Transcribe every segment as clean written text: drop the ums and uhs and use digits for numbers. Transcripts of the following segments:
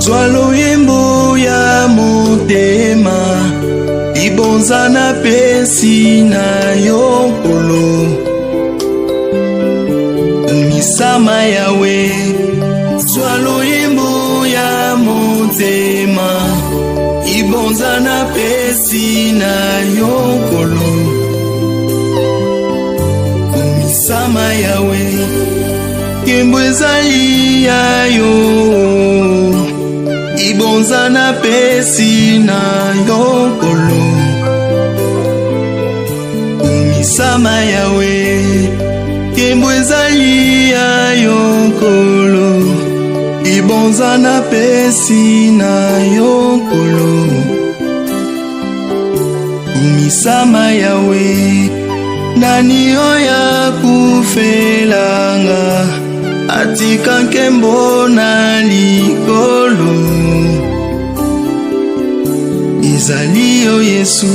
Zwalo yembo ya motema ibonza na pesi na yokolo misama yawe. Zwalo yembo ya motema ibonza na pesi na yokolo misama yawe. Yembo ezali yayo ibonza na pesi na yokolo misama yawe. Yembo ezali ya yokolo ibonza na pesi na yokolo misama yawe. Nani oya kufelanga atika nkembo na likolo ezali yo Yesu.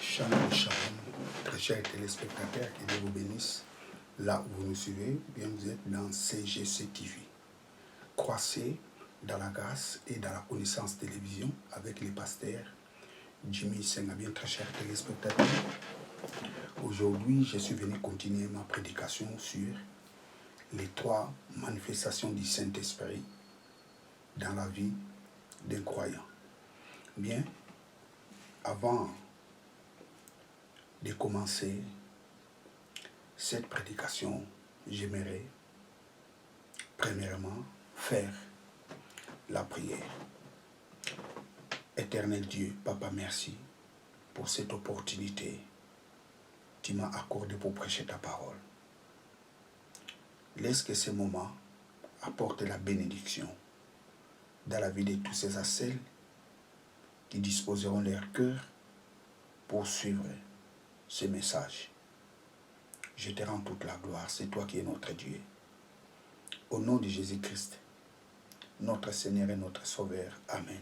Shalom, shalom, très chers téléspectateurs, que Dieu vous bénisse. Là où vous nous suivez, bien vous êtes dans CGC TV. Croissez dans la grâce et dans la connaissance télévision avec les pasteurs Jimmy Senga, bien très chers téléspectateurs. Aujourd'hui, je suis venu continuer ma prédication sur les 3 manifestations du Saint-Esprit dans la vie d'un croyant. Bien, avant de commencer cette prédication, j'aimerais premièrement faire la prière. Éternel Dieu, Papa, merci pour cette opportunité que tu m'as accordée pour prêcher ta parole. Laisse que ce moment apporte la bénédiction dans la vie de tous ces à celles qui disposeront leur cœur pour suivre ce message. Je te rends toute la gloire, c'est toi qui es notre Dieu. Au nom de Jésus-Christ, notre Seigneur et notre Sauveur. Amen.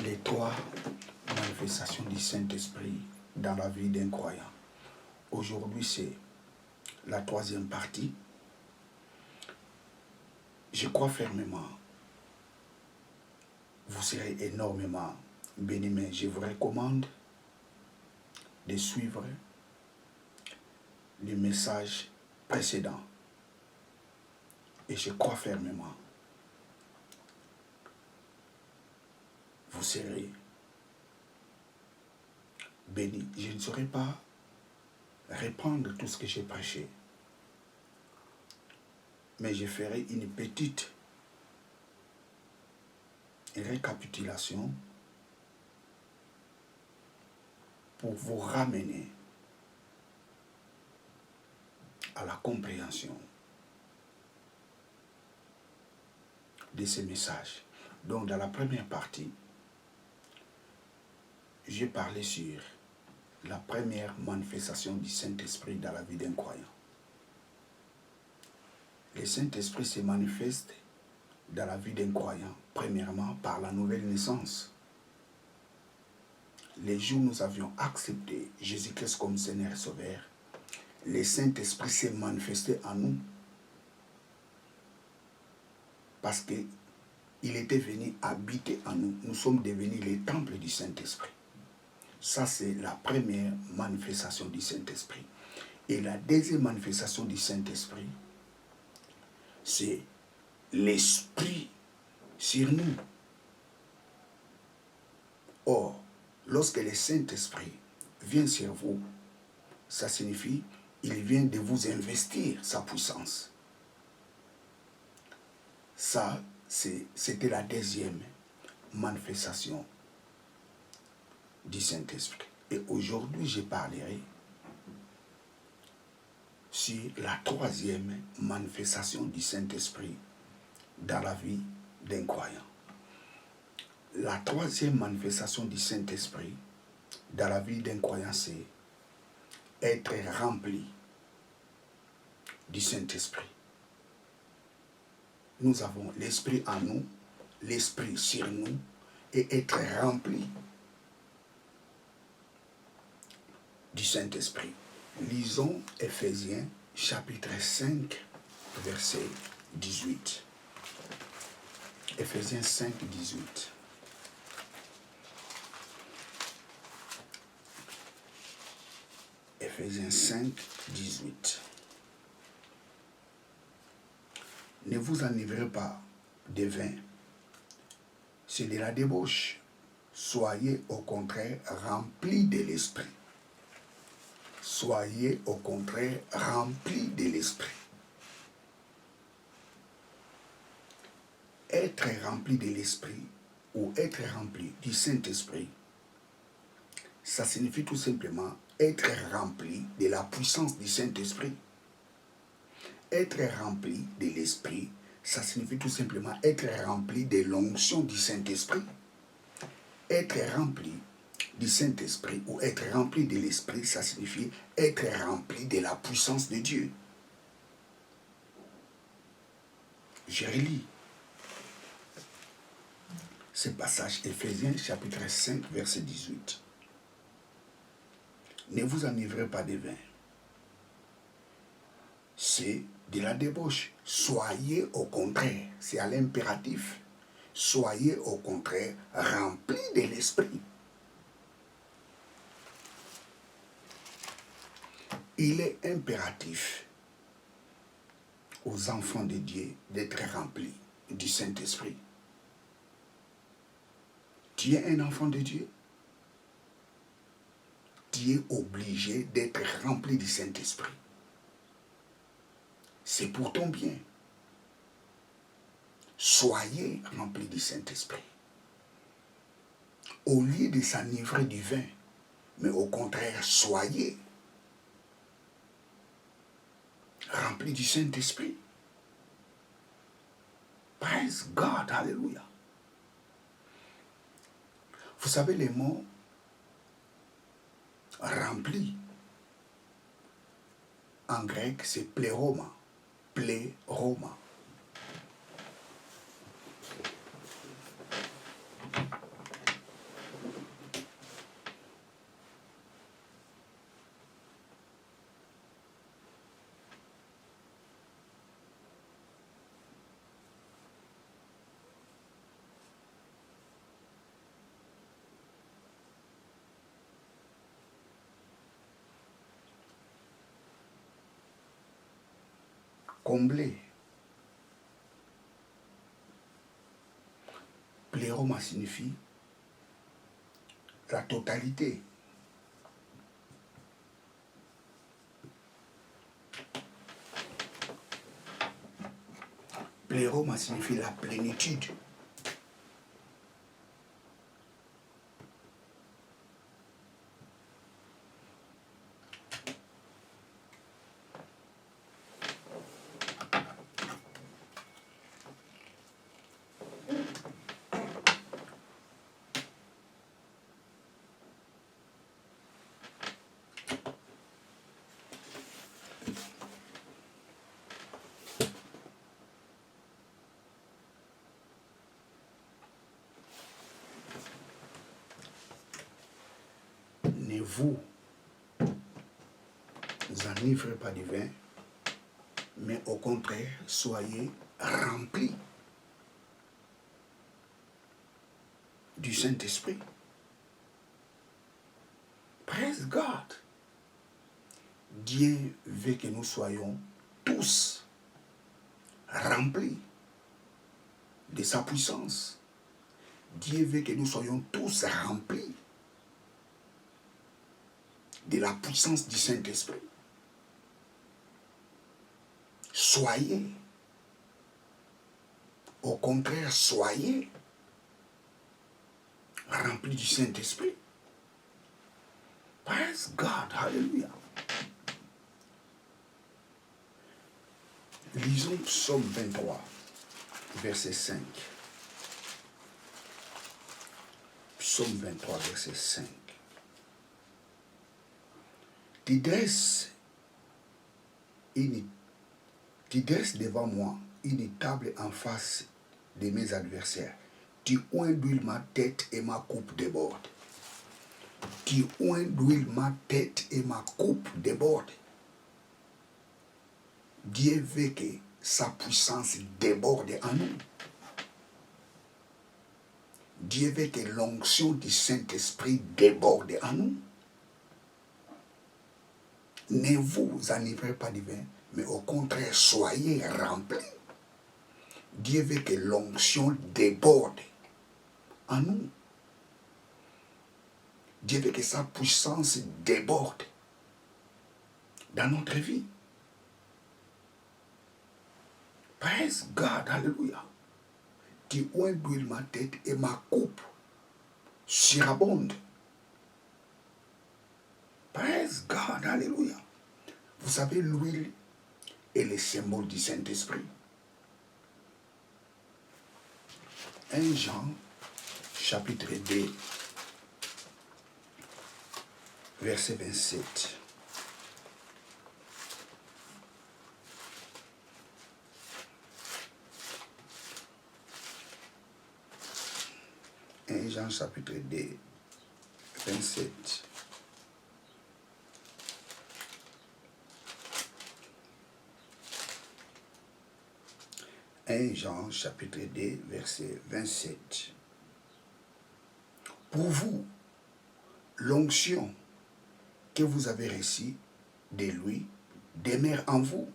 Les 3 manifestations du Saint-Esprit dans la vie d'un croyant. Aujourd'hui, c'est la 3e partie. Je crois fermement, vous serez énormément bénis, mais je vous recommande de suivre le message précédent. Et je crois fermement, vous serez bénis. Je ne saurais pas reprendre tout ce que j'ai prêché, mais je ferai une petite récapitulation pour vous ramener à la compréhension de ces messages. Donc, dans la première partie, j'ai parlé sur la première manifestation du Saint-Esprit dans la vie d'un croyant. Le Saint-Esprit se manifeste dans la vie d'un croyant, premièrement par la nouvelle naissance. Les jours où nous avions accepté Jésus-Christ comme Seigneur et Sauveur, le Saint-Esprit s'est manifesté en nous parce qu'il était venu habiter en nous. Nous sommes devenus les temples du Saint-Esprit. Ça, c'est la première manifestation du Saint-Esprit. Et la deuxième manifestation du Saint-Esprit, c'est l'Esprit sur nous. lorsque le Saint-Esprit vient sur vous, ça signifie il vient de vous investir sa puissance. Ça, c'était la deuxième manifestation du Saint-Esprit. Et aujourd'hui, je parlerai sur la troisième manifestation du Saint-Esprit dans la vie d'un croyant. La troisième manifestation du Saint-Esprit dans la vie d'un croyant, c'est être rempli du Saint-Esprit. Nous avons l'Esprit en nous, l'Esprit sur nous, et être rempli du Saint-Esprit. Lisons Éphésiens chapitre 5, verset 18. Éphésiens 5, 18. Éphésiens 5, 18. Ne vous enivrez pas de vin, c'est de la débauche. Soyez au contraire remplis de l'Esprit. Soyez au contraire remplis de l'Esprit. Être rempli de l'Esprit ou être rempli du Saint-Esprit, ça signifie tout simplement être rempli de la puissance du Saint-Esprit. Être rempli de l'Esprit, ça signifie tout simplement être rempli de l'onction du Saint-Esprit. Être rempli du Saint-Esprit ou être rempli de l'Esprit, ça signifie être rempli de la puissance de Dieu. Je relis ce passage, Éphésiens chapitre 5, verset 18. Ne vous enivrez pas de vin. C'est de la débauche. Soyez au contraire, c'est à l'impératif. Soyez au contraire remplis de l'Esprit. Il est impératif aux enfants de Dieu d'être remplis du Saint-Esprit. Tu es un enfant de Dieu. Tu es obligé d'être rempli du Saint-Esprit. C'est pour ton bien. Soyez remplis du Saint-Esprit. Au lieu de s'enivrer du vin, mais au contraire, soyez remplis du Saint-Esprit. Praise God, alléluia. Vous savez, les mots remplis, en grec, c'est pléroma. Pléroma. Combler. Pléroma signifie la totalité. Pléroma signifie la plénitude. Ne vous enivrez pas du vin, mais au contraire, soyez remplis du Saint-Esprit. Praise God. Dieu veut que nous soyons tous remplis de sa puissance. Dieu veut que nous soyons tous remplis de la puissance du Saint-Esprit. Soyez, au contraire, soyez remplis du Saint-Esprit. Praise God, hallelujah. Lisons Psaume 23, verset 5. Psaume 23, verset 5. Tu dresses devant moi une table en face de mes adversaires. Tu oins d'huile ma tête et ma coupe déborde. Tu oins d'huile ma tête et ma coupe déborde. Dieu veut que sa puissance déborde en nous. Dieu veut que l'onction du Saint-Esprit déborde en nous. Ne vous enivrez pas du vin, mais au contraire, soyez remplis. Dieu veut que l'onction déborde en nous. Dieu veut que sa puissance déborde dans notre vie. Praise God, hallelujah. Tu oins d'huile ma tête et ma coupe surabonde. Praise God, hallelujah. Vous savez, l'huile est le symbole du Saint-Esprit. 1 Jean, chapitre 2, verset 27. Jean chapitre 2, 27. Jean chapitre 2, verset 27. Pour vous, l'onction que vous avez reçue de lui demeure en vous.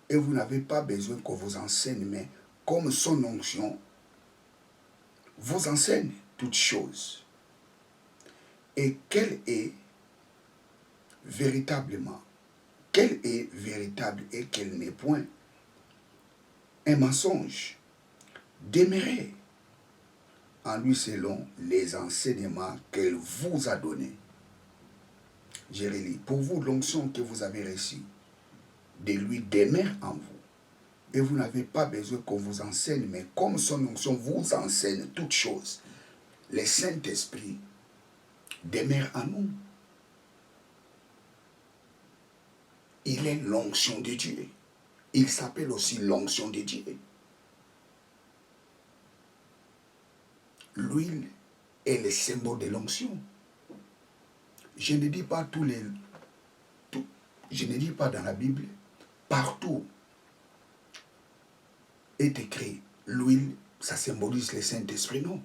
Et vous n'avez pas besoin qu'on vous enseigne, mais comme son onction vous enseigne toutes choses. Et quel est véritable et quel n'est point un mensonge. Demeurez en lui selon les enseignements qu'elle vous a donnés. Je relis. Pour vous, l'onction que vous avez reçue de lui demeure en vous. Et vous n'avez pas besoin qu'on vous enseigne, mais comme son onction vous enseigne toutes choses, le Saint-Esprit demeure en nous. Il est l'onction de Dieu. Il s'appelle aussi l'onction de Dieu. L'huile est le symbole de l'onction. Je ne dis pas je ne dis pas dans la Bible, partout est écrit l'huile, ça symbolise le Saint-Esprit, non.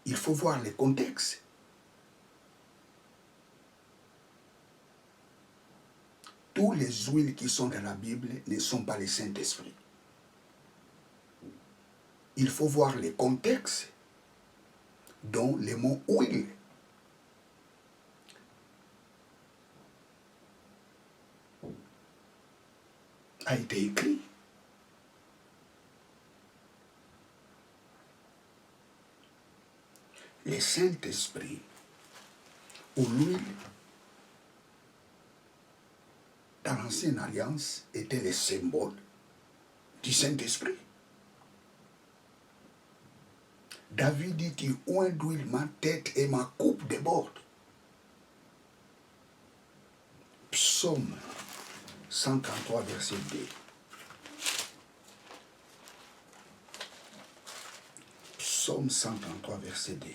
Il faut voir le contexte. Tous les huiles qui sont dans la Bible ne sont pas le Saint-Esprit. Il faut voir le contexte dont le mot huile a été écrit. Le Saint-Esprit ou l'huile dans l'ancienne alliance était le symbole du Saint-Esprit. David dit, tu oins d'huile ma tête et ma coupe déborde. Psaume 133, verset 2. Psaume 133, verset 2.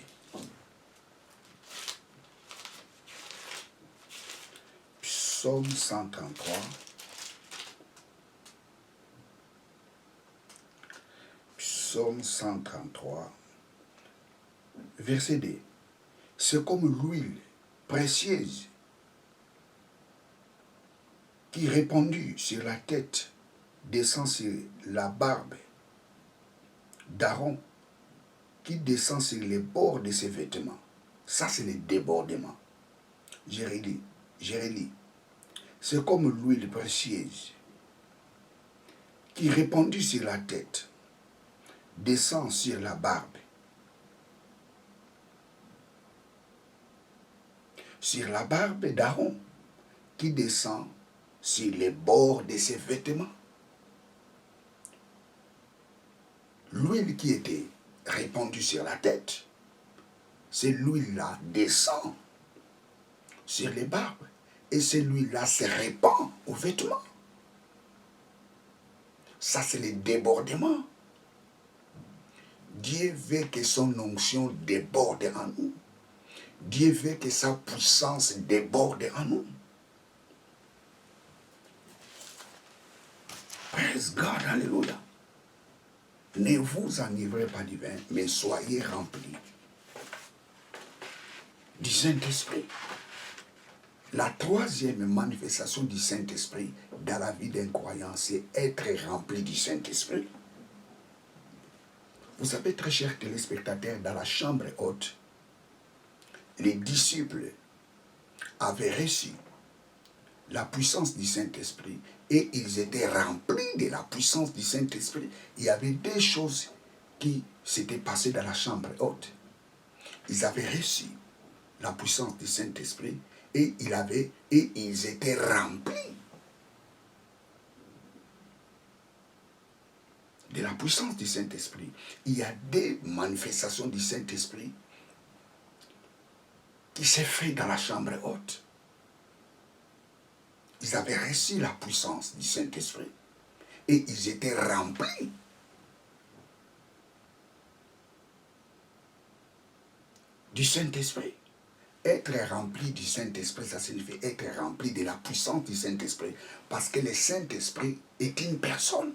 Psaume 133. Psaume 133, verset 2. C'est comme l'huile précieuse qui répandue sur la tête descend sur la barbe d'Aaron, qui descend sur les bords de ses vêtements. Ça, c'est le débordement. Jérélie. C'est comme l'huile précieuse qui répandue sur la tête, descend sur la barbe, d'Aaron, qui descend sur les bords de ses vêtements. L'huile qui était répandue sur la tête, cette huile-là descend sur les barbes et cette huile-là se répand aux vêtements. Ça, c'est le débordement. Dieu veut que son onction déborde en nous. Dieu veut que sa puissance déborde en nous. Praise God, alléluia. Ne vous enivrez pas du vin, mais soyez remplis du Saint-Esprit. La troisième manifestation du Saint-Esprit dans la vie d'un croyant, c'est être rempli du Saint-Esprit. Vous savez, très chers téléspectateurs, dans la chambre haute, les disciples avaient reçu la puissance du Saint-Esprit et ils étaient remplis de la puissance du Saint-Esprit. Il y avait des choses qui s'étaient passées dans la chambre haute. Ils avaient reçu la puissance du Saint-Esprit et ils étaient remplis de la puissance du Saint-Esprit. Il y a des manifestations du Saint-Esprit qui s'est fait dans la chambre haute. Ils avaient reçu la puissance du Saint-Esprit et ils étaient remplis du Saint-Esprit. Être rempli du Saint-Esprit, ça signifie être rempli de la puissance du Saint-Esprit, parce que le Saint-Esprit est une personne.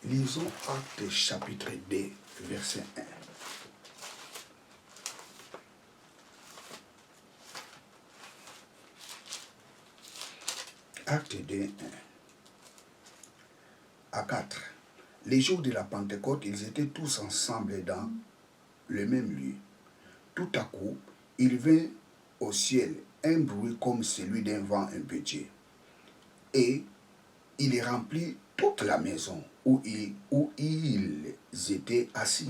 Lisons Actes chapitre 2, verset 1. Acte 2, 1 à 4. Les jours de la Pentecôte, ils étaient tous ensemble dans le même lieu. Tout à coup, il vint au ciel un bruit comme celui d'un vent impétueux. Et il remplit toute la maison où ils étaient assis.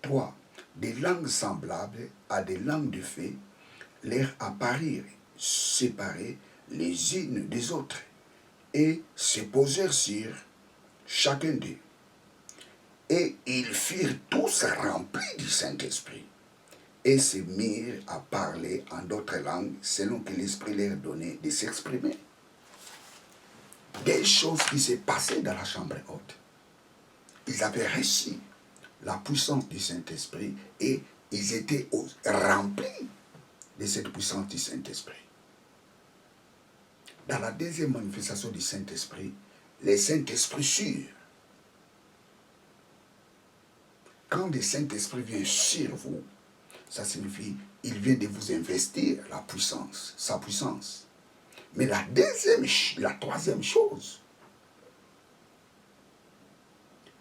3. Des langues semblables à des langues de feu leur apparurent, séparées les unes des autres, et se posèrent sur chacun d'eux. Et ils furent tous remplis du Saint-Esprit, et se mirent à parler en d'autres langues, selon que l'Esprit leur donnait de s'exprimer. Des choses qui s'est passées dans la chambre haute. Ils avaient reçu la puissance du Saint-Esprit et ils étaient remplis de cette puissance du Saint-Esprit. Dans la deuxième manifestation du Saint-Esprit, le Saint-Esprit sûr. Quand le Saint-Esprit vient sur vous, ça signifie qu'il vient de vous investir la puissance, sa puissance. Mais la troisième chose,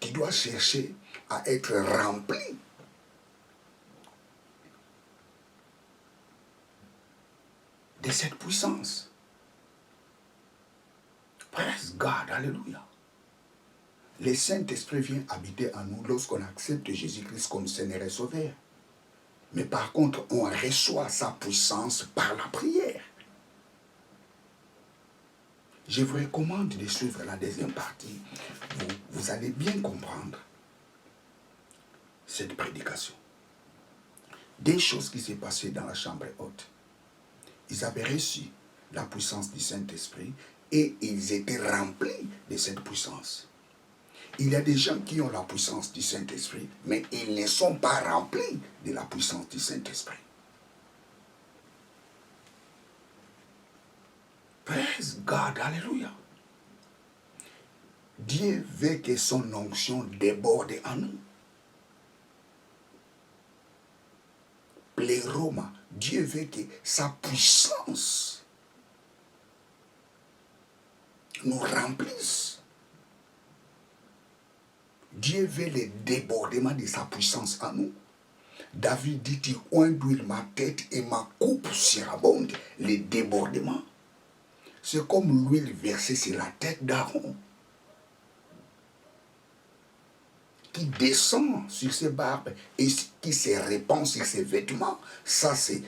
tu dois chercher à être rempli de cette puissance. Praise God, alléluia. Le Saint-Esprit vient habiter en nous lorsqu'on accepte Jésus-Christ comme Seigneur et Sauveur. Mais par contre, on reçoit sa puissance par la prière. Je vous recommande de suivre la deuxième partie. Vous allez bien comprendre cette prédication. Des choses qui s'est passées dans la chambre haute. Ils avaient reçu la puissance du Saint-Esprit et ils étaient remplis de cette puissance. Il y a des gens qui ont la puissance du Saint-Esprit, mais ils ne sont pas remplis de la puissance du Saint-Esprit. Praise God, alléluia. Dieu veut que son onction déborde en nous. Pléroma, Dieu veut que sa puissance nous remplisse. Dieu veut le débordement de sa puissance en nous. David dit, tu oins d'huile ma tête et ma coupe surabonde. Le débordement. C'est comme l'huile versée sur la tête d'Aaron, qui descend sur ses barbes et qui se répand sur ses vêtements. Ça, c'est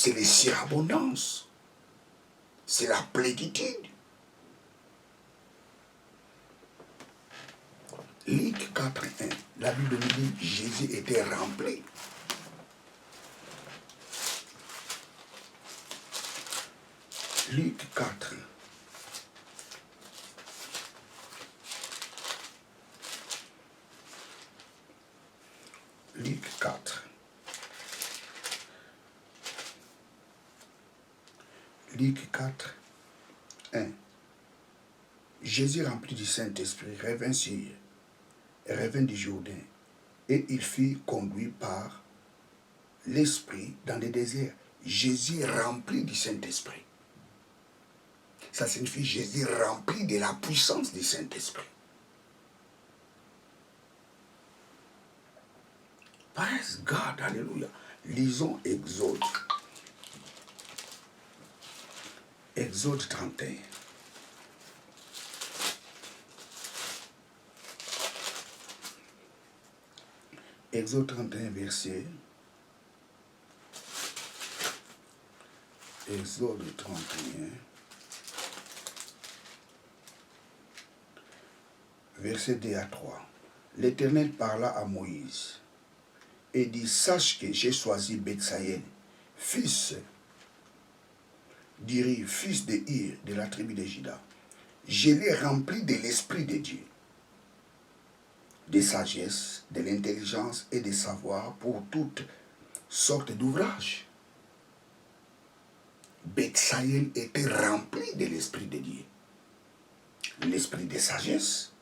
les surabondances. C'est la plénitude. Luc 4:1, la Bible nous dit Jésus était rempli. Luc 4. Luc 4. Luc 4, 1. Jésus rempli du Saint-Esprit revint du Jourdain, et il fut conduit par l'Esprit dans le désert. Jésus rempli du Saint-Esprit. Ça signifie Jésus rempli de la puissance du Saint-Esprit. Praise God, alléluia. Lisons Exode. Exode 31. Exode 31, verset. Exode 31. Verset 2 à 3. L'Éternel parla à Moïse et dit, sache que j'ai choisi Bethsaïel, fils d'Iri, fils de Hir, de la tribu de Juda. Je l'ai rempli de l'Esprit de Dieu, de sagesse, de l'intelligence et de savoir pour toutes sortes d'ouvrages. Bethsaïel était rempli de l'Esprit de Dieu. L'esprit de sagesse,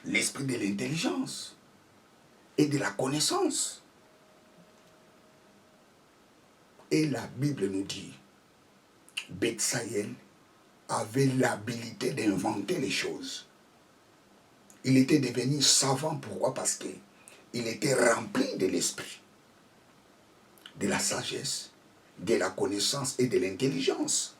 l'esprit de l'intelligence et de la connaissance. Et la Bible nous dit, Bethsaïel avait l'habilité d'inventer les choses. Il était devenu savant. Pourquoi? Parce qu'il était rempli de l'esprit, de la sagesse, de la connaissance et de l'intelligence.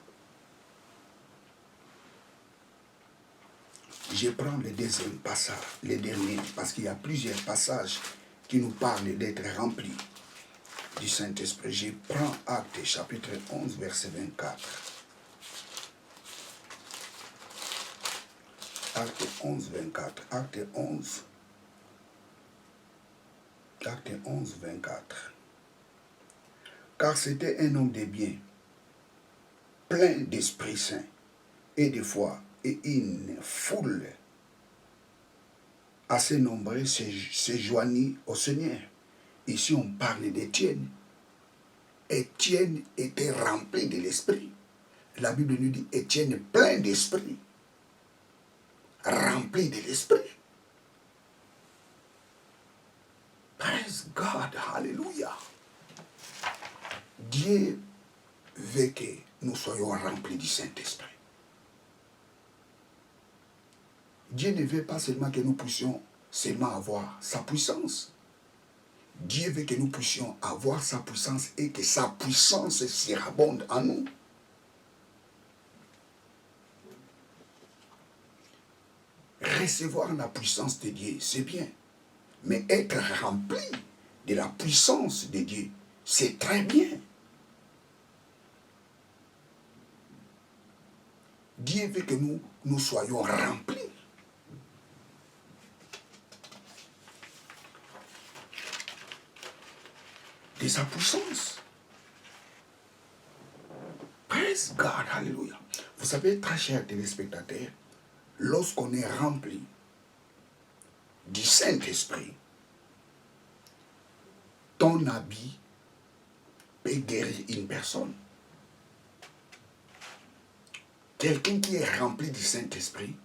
Je prends le deuxième passage, le dernier, parce qu'il y a plusieurs passages qui nous parlent d'être remplis du Saint-Esprit. Je prends Actes chapitre 11, verset 24. Acte 11, 24. Acte 11, 24. Car c'était un homme de bien, plein d'Esprit Saint et de foi, et une foule assez nombreuse se joignit au Seigneur. Ici, on parle d'Étienne. Étienne était rempli de l'Esprit. La Bible nous dit Étienne plein d'Esprit, rempli de l'Esprit. Praise God, hallelujah. Dieu veut que nous soyons remplis du Saint-Esprit. Dieu ne veut pas seulement que nous puissions seulement avoir sa puissance. Dieu veut que nous puissions avoir sa puissance et que sa puissance surabonde en nous. Recevoir la puissance de Dieu, c'est bien. Mais être rempli de la puissance de Dieu, c'est très bien. Dieu veut que nous soyons remplis de sa puissance. Praise God, hallelujah. Vous savez, très chers téléspectateurs, lorsqu'on est rempli du Saint-Esprit, ton habit peut guérir une personne. Quelqu'un qui est rempli du Saint-Esprit,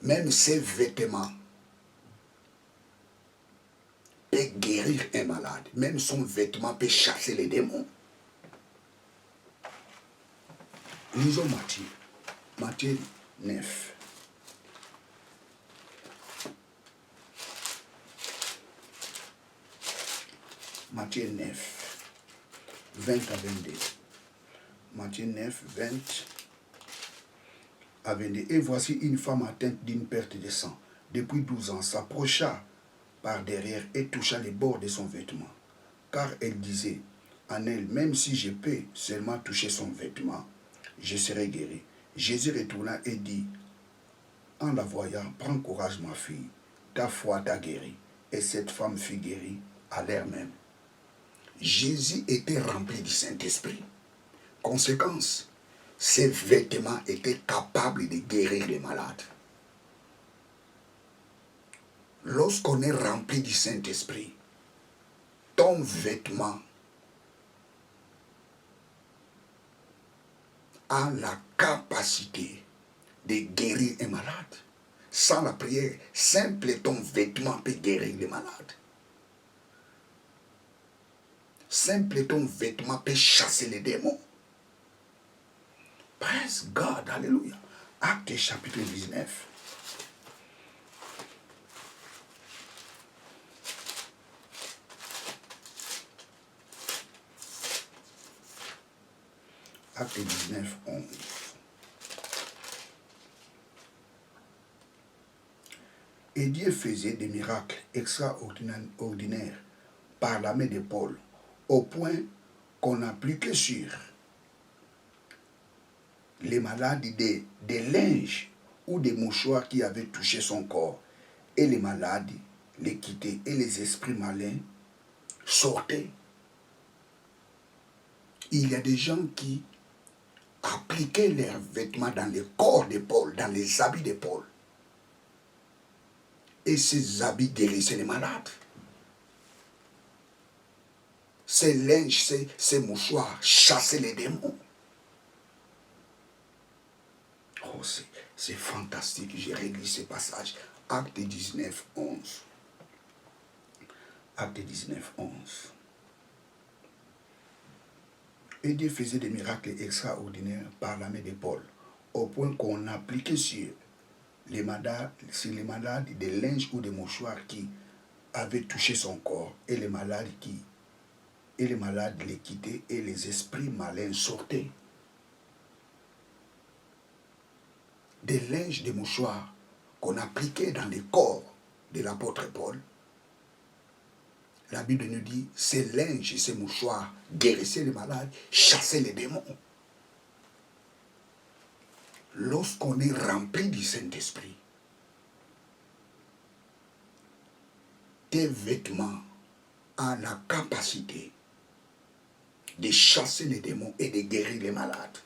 même ses vêtements peut guérir un malade. Même son vêtement peut chasser les démons. Lisons Matthieu. Matthieu 9. Matthieu 9, 20 à 22. Matthieu 9, 20 à 22. Et voici une femme atteinte d'une perte de sang depuis 12 ans s'approcha par derrière et toucha les bords de son vêtement. Car elle disait en elle, même si je peux seulement toucher son vêtement, je serai guéri. Jésus retourna et dit, en la voyant, prends courage ma fille, ta foi t'a guéri. Et cette femme fut guérie à l'heure même. Jésus était rempli du Saint-Esprit. Conséquence, ses vêtements étaient capables de guérir les malades. Lorsqu'on est rempli du Saint-Esprit, ton vêtement a la capacité de guérir un malade. Sans la prière, simple ton vêtement peut guérir les malades. Simple ton vêtement peut chasser les démons. Praise God, alléluia. Acte chapitre 19. Acte 19, 11. Et Dieu faisait des miracles extraordinaires par la main de Paul, au point qu'on n'appliquait sur les malades des linges ou des mouchoirs qui avaient touché son corps. Et les malades les quittaient et les esprits malins sortaient. Il y a des gens qui appliquaient leurs vêtements dans le corps de Paul, dans les habits de Paul. Et ces habits guérissaient les malades. Ces linges, ces mouchoirs chassaient les démons. Oh, c'est fantastique. J'ai réglé ce passage. Acte 19, 11. Acte 19, 11. Et Dieu faisait des miracles extraordinaires par la main de Paul, au point qu'on appliquait sur les malades des linges ou des mouchoirs qui avaient touché son corps, et les malades les quittaient et les esprits malins sortaient. Des linges, des mouchoirs qu'on appliquait dans le corps de l'apôtre Paul. La Bible nous dit, ces linges et ces mouchoirs guérissaient les malades, chassaient les démons. Lorsqu'on est rempli du Saint-Esprit, tes vêtements ont la capacité de chasser les démons et de guérir les malades.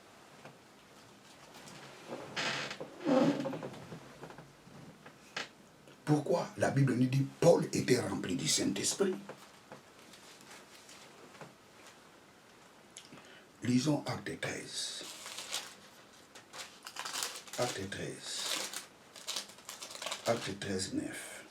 Pourquoi la Bible nous dit Paul était rempli du Saint-Esprit? Lisons Acte 13. Acte 13. Acte 13, 9.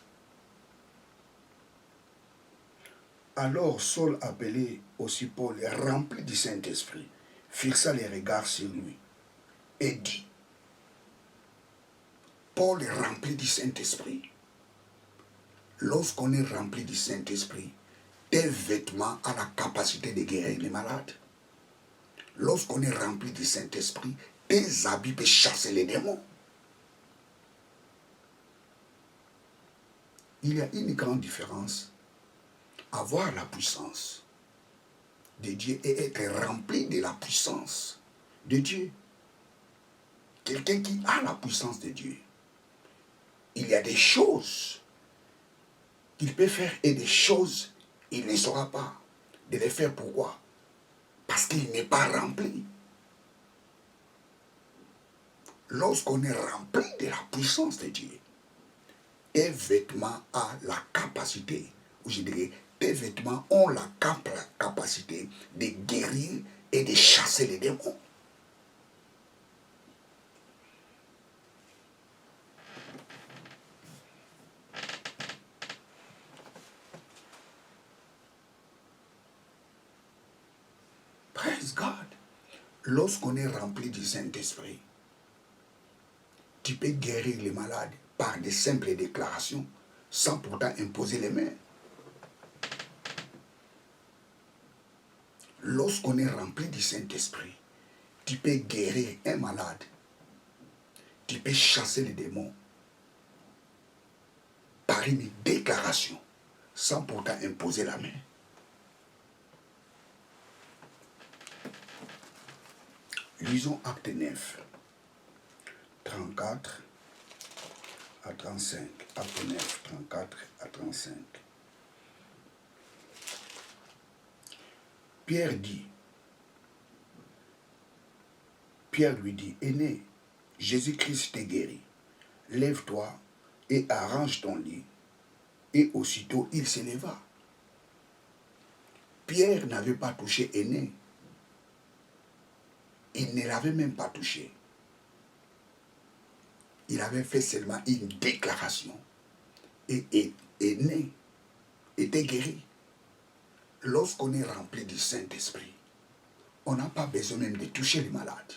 Alors Saul, appelé aussi Paul, rempli du Saint-Esprit, fixa les regards sur lui et dit, Paul est rempli du Saint-Esprit. Lorsqu'on est rempli du Saint-Esprit, tes vêtements ont la capacité de guérir les malades. Lorsqu'on est rempli du Saint-Esprit, tes habits peuvent chasser les démons. Il y a une grande différence. Avoir la puissance de Dieu et être rempli de la puissance de Dieu. Quelqu'un qui a la puissance de Dieu, il y a des choses qu'il peut faire et des choses il ne saura pas de les faire. Pourquoi? Parce qu'il n'est pas rempli. Lorsqu'on est rempli de la puissance de Dieu, tes vêtements ont la capacité, ou je dirais, tes vêtements ont la capacité de guérir et de chasser les démons. Praise God. Lorsqu'on est rempli du Saint-Esprit, Tu peux guérir les malades par des simples déclarations, sans pourtant imposer les mains. Lorsqu'on est rempli du Saint-Esprit, tu peux guérir un malade. Tu peux chasser les démons par une déclaration, sans pourtant imposer la main. Lisons Acte 9, 34 à 35. Acte 9, 34 à 35. Pierre lui dit, Aîné, Jésus-Christ t'est guéri. Lève-toi et arrange ton lit. Et aussitôt il s'éleva. Pierre n'avait pas touché Aîné. Il ne l'avait même pas touché. Il avait fait seulement une déclaration. Et Aîné était guéri. Lorsqu'on est rempli du Saint-Esprit, on n'a pas besoin même de toucher les malades.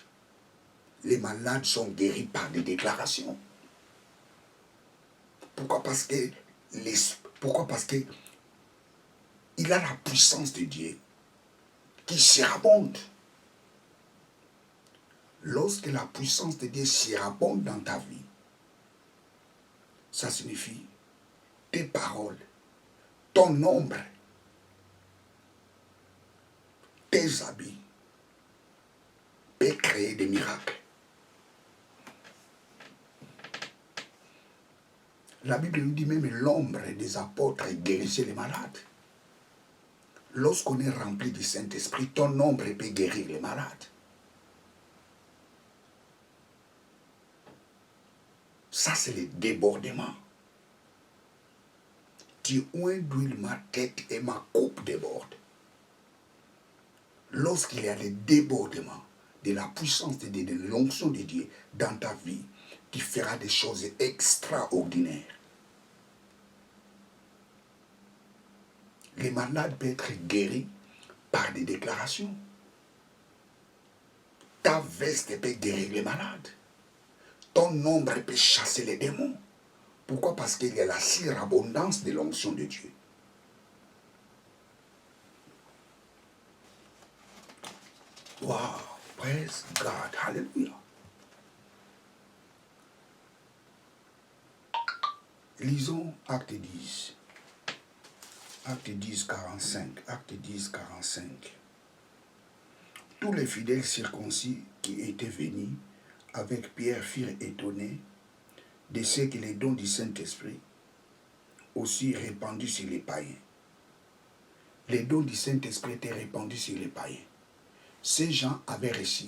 Les malades sont guéris par des déclarations. Pourquoi? Parce que il a la puissance de Dieu qui surabonde. Lorsque la puissance de Dieu surabonde dans ta vie, ça signifie tes paroles, ton ombre, tes habits peuvent créer des miracles. La Bible nous dit même l'ombre des apôtres guérissait les malades. Lorsqu'on est rempli du Saint-Esprit, ton ombre peut guérir les malades. Ça, c'est le débordement. Tu oins d'huile ma tête et ma coupe déborde. Lorsqu'il y a le débordement de la puissance de Dieu, de l'onction de Dieu dans ta vie, tu feras des choses extraordinaires. Les malades peuvent être guéris par des déclarations. Ta veste peut guérir les malades. Ton ombre peut chasser les démons. Pourquoi? Parce qu'il y a la surabondance de l'onction de Dieu. Wow, praise God, hallelujah. Lisons Acte 10. Acte 10, 45. Acte 10, 45. Tous les fidèles circoncis qui étaient venus avec Pierre furent étonnés de ce que les dons du Saint-Esprit aussi répandus sur les païens. Les dons du Saint-Esprit étaient répandus sur les païens. Ces gens avaient reçu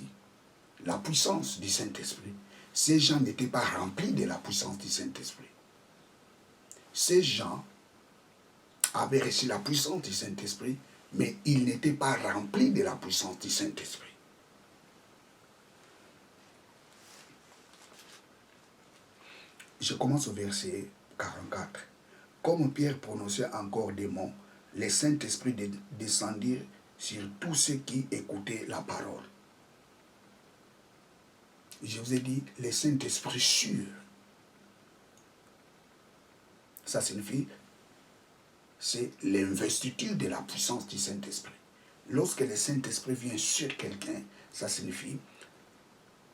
la puissance du Saint-Esprit. Ces gens n'étaient pas remplis de la puissance du Saint-Esprit. Ces gens avaient reçu la puissance du Saint-Esprit, mais ils n'étaient pas remplis de la puissance du Saint-Esprit. Je commence au verset 44. Comme Pierre prononçait encore des mots, les Saint-Esprit descendirent sur tous ceux qui écoutaient la parole. Je vous ai dit, les Saint-Esprit sûrs. Ça signifie, c'est l'investiture de la puissance du Saint-Esprit. Lorsque le Saint-Esprit vient sur quelqu'un, ça signifie,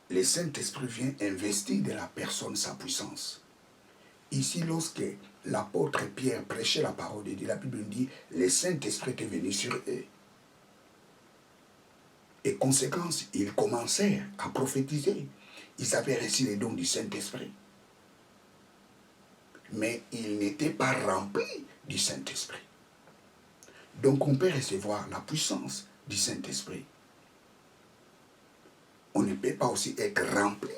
le Saint-Esprit vient investir de la personne sa puissance. Ici, lorsque l'apôtre Pierre prêchait la parole de Dieu, la Bible dit, le Saint-Esprit est venu sur eux. Et conséquence, ils commencèrent à prophétiser. Ils avaient reçu les dons du Saint-Esprit. Mais ils n'étaient pas remplis du Saint-Esprit. Donc on peut recevoir la puissance du Saint-Esprit. On ne peut pas aussi être rempli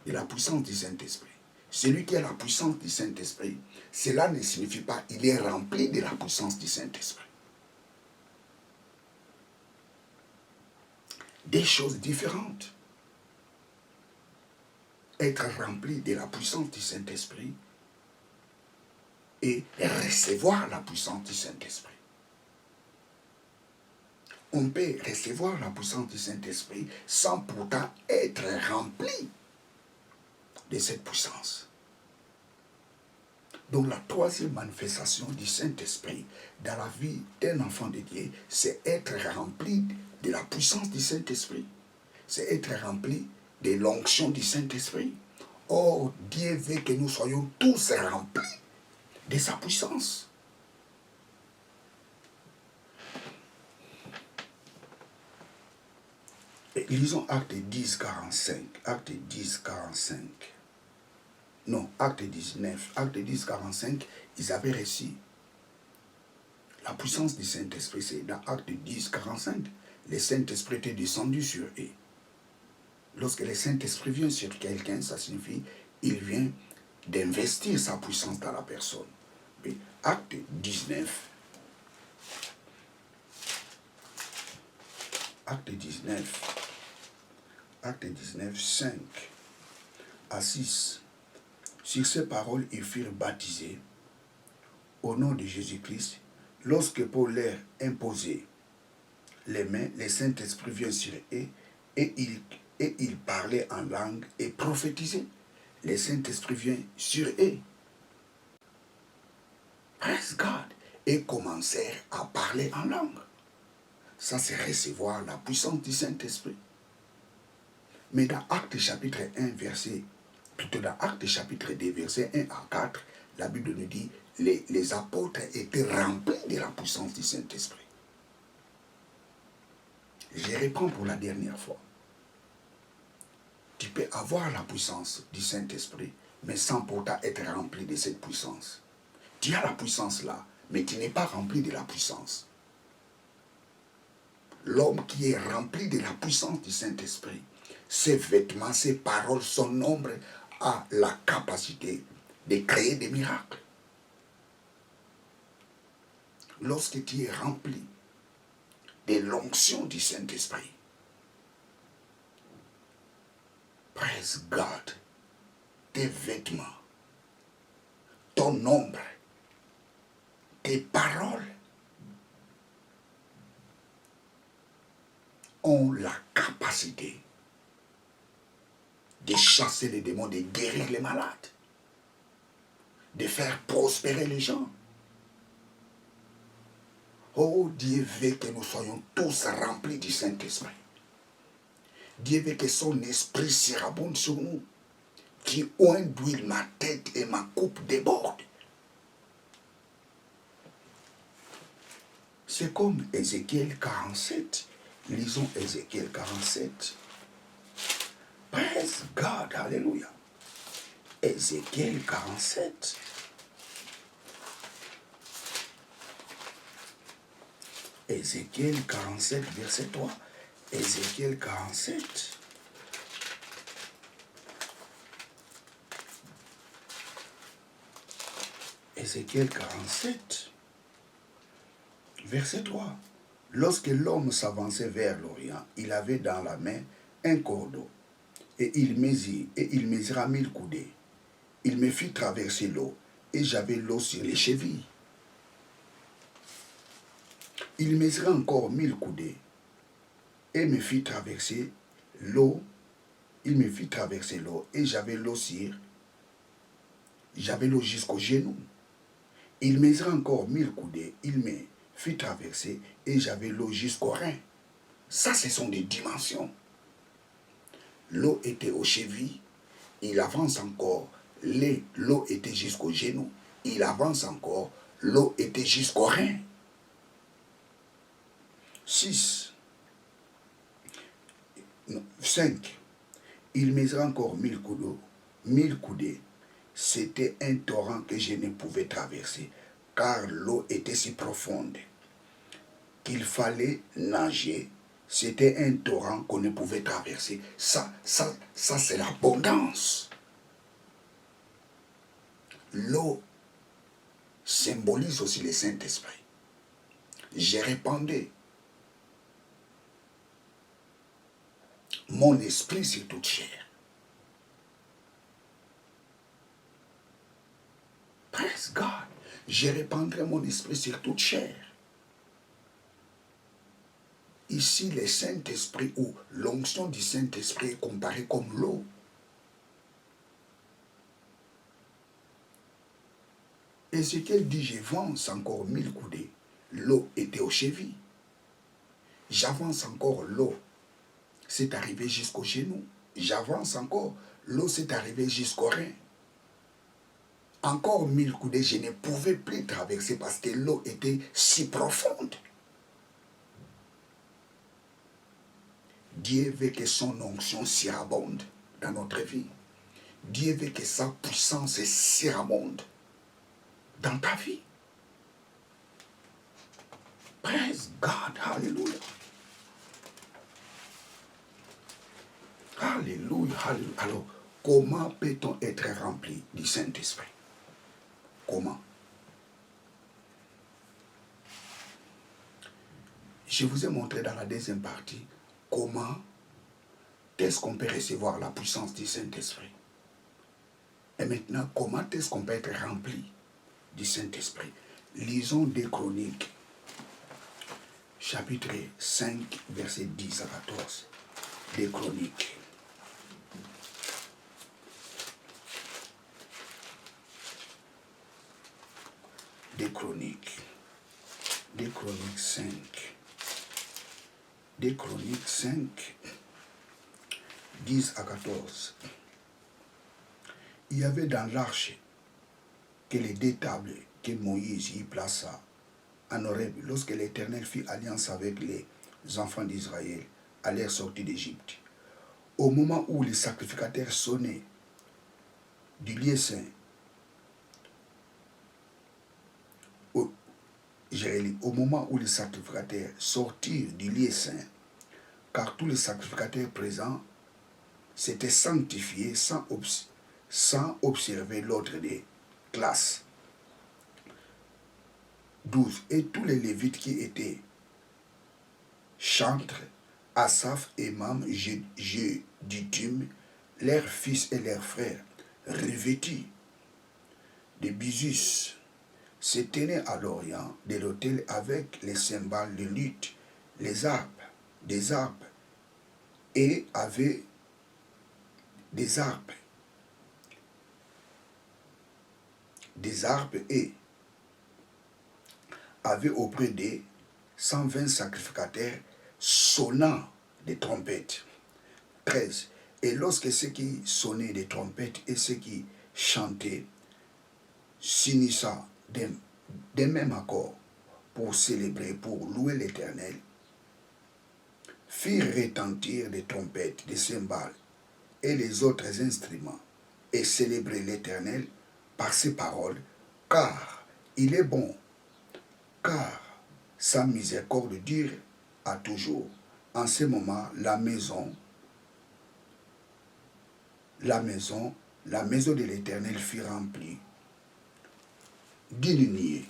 de la puissance du Saint-Esprit. Celui qui a la puissance du Saint-Esprit, cela ne signifie pas qu'il est rempli de la puissance du Saint-Esprit. Des choses différentes. Être rempli de la puissance du Saint-Esprit et recevoir la puissance du Saint-Esprit. On peut recevoir la puissance du Saint-Esprit sans pourtant être rempli de cette puissance. Donc la troisième manifestation du Saint-Esprit dans la vie d'un enfant de Dieu, c'est être rempli de la puissance du Saint-Esprit. C'est être rempli de l'onction du Saint-Esprit. Or, Dieu veut que nous soyons tous remplis de sa puissance. Et lisons Acte 10, 45. Acte 10, 45. Non, Acte 19. Acte 10, 45, ils avaient reçu la puissance du Saint-Esprit. C'est dans Acte 10, 45. Le Saint-Esprit était descendu sur eux. Lorsque le Saint-Esprit vient sur quelqu'un, ça signifie qu'il vient d'investir sa puissance dans la personne. Mais Acte 19. Acte 19. Acte 19, 5 à 6. Sur ces paroles, ils furent baptisés au nom de Jésus-Christ. Lorsque Paul leur imposait les mains, le Saint-Esprit vient sur eux et ils parlaient en langue et prophétisaient. Le Saint-Esprit vient sur eux. Praise God. Et commencèrent à parler en langue. Ça, c'est recevoir la puissance du Saint-Esprit. Mais dans Actes chapitre 1, dans Actes chapitre 2, verset 1 à 4, la Bible nous dit, les apôtres étaient remplis de la puissance du Saint-Esprit. Je réponds pour la dernière fois. Tu peux avoir la puissance du Saint-Esprit, mais sans pourtant être rempli de cette puissance. Tu as la puissance là, mais tu n'es pas rempli de la puissance. L'homme qui est rempli de la puissance du Saint-Esprit, ses vêtements, ses paroles, son nombre a la capacité de créer des miracles. Lorsque tu es rempli de l'onction du Saint-Esprit, praise God, tes vêtements, ton nombre, tes paroles ont la capacité de chasser les démons, de guérir les malades, de faire prospérer les gens. Oh, Dieu veut que nous soyons tous remplis du Saint-Esprit. Dieu veut que son esprit surabonde sur nous. Qui oint d'huile ma tête et ma coupe déborde. C'est comme Ézéchiel 47. Lisons Ézéchiel 47. Praise God, alléluia. Ézéchiel 47. Ézéchiel 47, verset 3. Ézéchiel 47. Ézéchiel 47, verset 3. Lorsque l'homme s'avançait vers l'Orient, il avait dans la main un cordeau, et il mesura 1000 coudées. Il me fit traverser l'eau, et j'avais l'eau sur les chevilles. Il mesura encore 1000 coudées, et me fit traverser l'eau. Il me fit traverser l'eau, et j'avais l'eau jusqu'aux genoux. Il mesura encore 1000 coudées, il me fit traverser et j'avais l'eau jusqu'au rein. Ça, ce sont des dimensions. L'eau était aux chevilles, il avance encore, l'eau était jusqu'aux genoux, il avance encore, l'eau était jusqu'au rein. 5. Il mesura encore 1000 coudées. C'était un torrent que je ne pouvais traverser, car l'eau était si profonde qu'il fallait nager. C'était un torrent qu'on ne pouvait traverser. Ça c'est l'abondance. L'eau symbolise aussi le Saint-Esprit. J'ai répandu mon esprit sur toute chair. Praise God. Je répandrai mon esprit sur toute chair. Ici, le Saint-Esprit ou l'onction du Saint-Esprit est comparée comme l'eau. Ézéchiel dit, j'avance encore 1000 coudées. L'eau était aux chevilles. J'avance encore, l'eau s'est arrivée jusqu'aux genoux. J'avance encore, l'eau s'est arrivée jusqu'aux reins. Encore 1000 coudées, je ne pouvais plus traverser parce que l'eau était si profonde. Dieu veut que son onction surabonde dans notre vie. Dieu veut que sa puissance surabonde dans ta vie. Praise God, hallelujah. Alléluia, alléluia. Alors, comment peut-on être rempli du Saint-Esprit? Comment? Je vous ai montré dans la deuxième partie comment est-ce qu'on peut recevoir la puissance du Saint-Esprit. Et maintenant, comment est-ce qu'on peut être rempli du Saint-Esprit? Lisons des Chroniques, chapitre 5, versets 10 à 14. Des Chroniques. Des Chroniques 5. Des Chroniques 5, 10 à 14. Il y avait dans l'arche que les deux tables que Moïse y plaça en Horeb lorsque l'Éternel fit alliance avec les enfants d'Israël à leur sortie d'Égypte. Au moment où les sacrificateurs sonnaient du lieu saint, au moment où les sacrificateurs sortirent du lieu saint, car tous les sacrificateurs présents s'étaient sanctifiés sans observer l'ordre des classes. 12. Et tous les Lévites qui étaient chantres, Asaph, Émam, Jeduthun, leurs fils et leurs frères, revêtis de bisus, se tenaient à l'orient de l'autel avec les cymbales, les luttes, les harpes, des harpes, et avaient des harpes et avaient auprès d'eux 120 sacrificateurs sonnant des trompettes. 13. Et lorsque ceux qui sonnaient des trompettes et ceux qui chantaient s'unissant d'un même accord pour célébrer, pour louer l'Éternel, firent retentir des trompettes, des cymbales et les autres instruments, et célébrer l'Éternel par ses paroles, car il est bon, car sa miséricorde dure à toujours. En ce moment, la maison de l'Éternel fut remplie d'illuminés.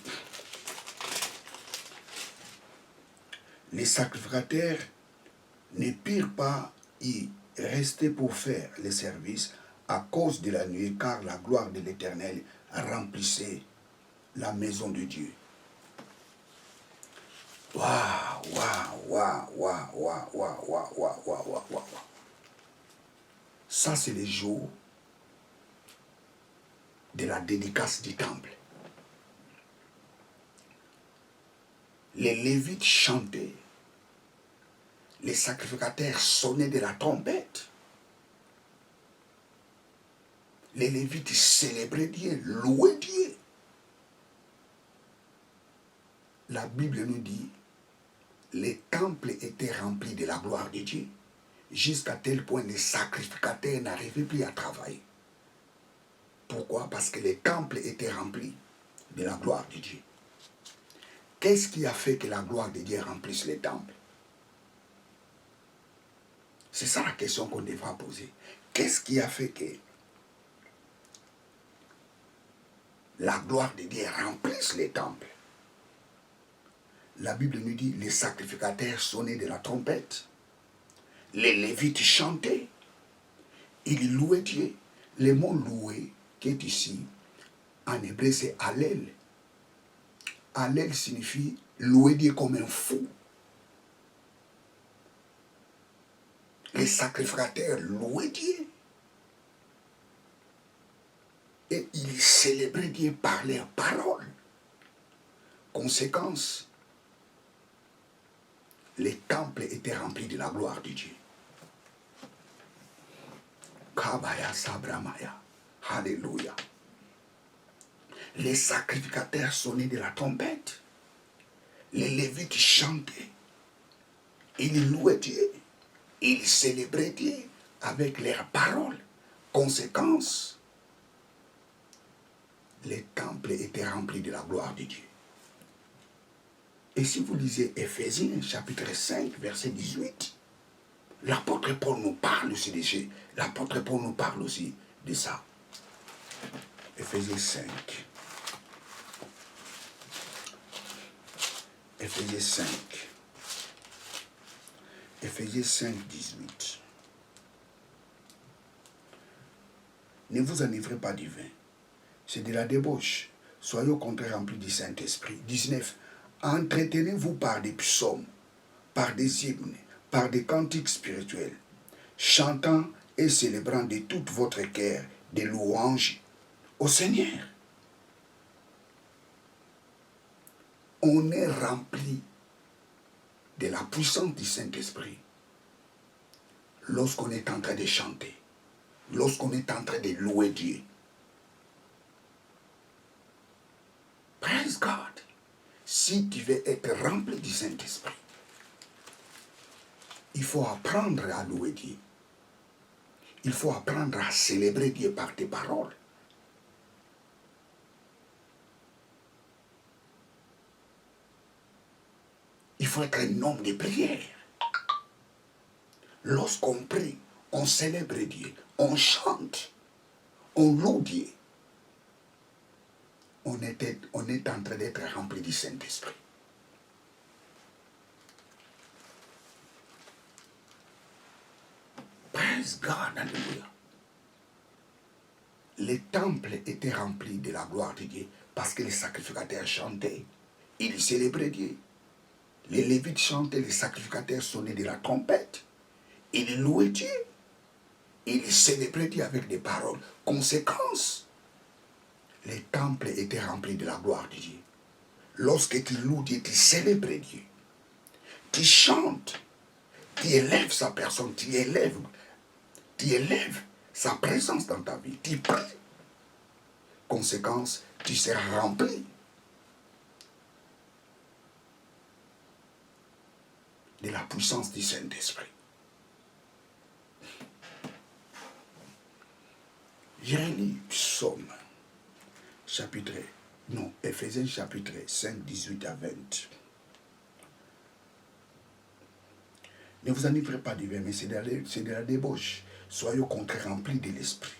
Les sacrificateurs ne purent pas y rester pour faire le service à cause de la nuit, car la gloire de l'Éternel remplissait la maison de Dieu. Waouh, waouh, waouh, waouh, waouh, waouh, waouh, waouh, waouh, waouh. Ça, c'est le jour de la dédicace du temple. Les Lévites chantaient, les sacrificateurs sonnaient de la trompette. Les Lévites célébraient Dieu, louaient Dieu. La Bible nous dit, les temples étaient remplis de la gloire de Dieu, jusqu'à tel point les sacrificateurs n'arrivaient plus à travailler. Pourquoi? Parce que les temples étaient remplis de la gloire de Dieu. Qu'est-ce qui a fait que la gloire de Dieu remplisse les temples? C'est ça la question qu'on devra poser. Qu'est-ce qui a fait que la gloire de Dieu remplisse les temples? La Bible nous dit, les sacrificateurs sonnaient de la trompette. Les Lévites chantaient. Ils louaient Dieu. Le mot louer qui est ici, en hébreu, c'est Hallel. Hallel signifie louer Dieu comme un fou. Les sacrificateurs louaient Dieu. Et ils célébraient Dieu par leurs paroles. Conséquence, les temples étaient remplis de la gloire de Dieu. Kabaya Sabramaya. Alléluia. Les sacrificateurs sonnaient de la trompette. Les Lévites chantaient. Ils louaient Dieu. Ils célébraient Dieu avec leurs paroles. Conséquence, les temples étaient remplis de la gloire de Dieu. Et si vous lisez Éphésiens chapitre 5, verset 18, l'apôtre Paul nous parle aussi de ça. L'apôtre Paul nous parle aussi de ça. Éphésiens 5. Éphésiens 5. Éphésiens 5, 18. Ne vous enivrez pas du vin. C'est de la débauche. Soyez au contraire remplis du Saint-Esprit. 19. Entretenez-vous par des psaumes, par des hymnes, par des cantiques spirituels, chantant et célébrant de toute votre cœur des louanges au Seigneur. On est rempli de la puissance du Saint-Esprit lorsqu'on est en train de chanter, lorsqu'on est en train de louer Dieu. Praise God. Si tu veux être rempli du Saint-Esprit, il faut apprendre à louer Dieu. Il faut apprendre à célébrer Dieu par tes paroles. Il faut être un homme de prière. Lorsqu'on prie, on célèbre Dieu, on chante, on loue Dieu. On est en train d'être rempli du Saint-Esprit. Praise God, alléluia. Les temples étaient remplis de la gloire de Dieu parce que les sacrificateurs chantaient. Ils célébraient Dieu. Les Lévites chantaient, les sacrificateurs sonnaient de la trompette. Ils louaient Dieu. Ils célébraient Dieu avec des paroles. Conséquence, les temples étaient remplis de la gloire de Dieu. Lorsque tu loues Dieu, tu célèbres Dieu. Tu chantes. Tu élèves sa personne. Tu élèves sa présence dans ta vie. Tu pries. Conséquence, tu seras rempli de la puissance du Saint-Esprit. Jérémie, psaume, Éphésiens chapitre 5, 18 à 20. Ne vous enivrez pas du vin, mais c'est de la débauche. Soyez au contraire remplis de l'esprit.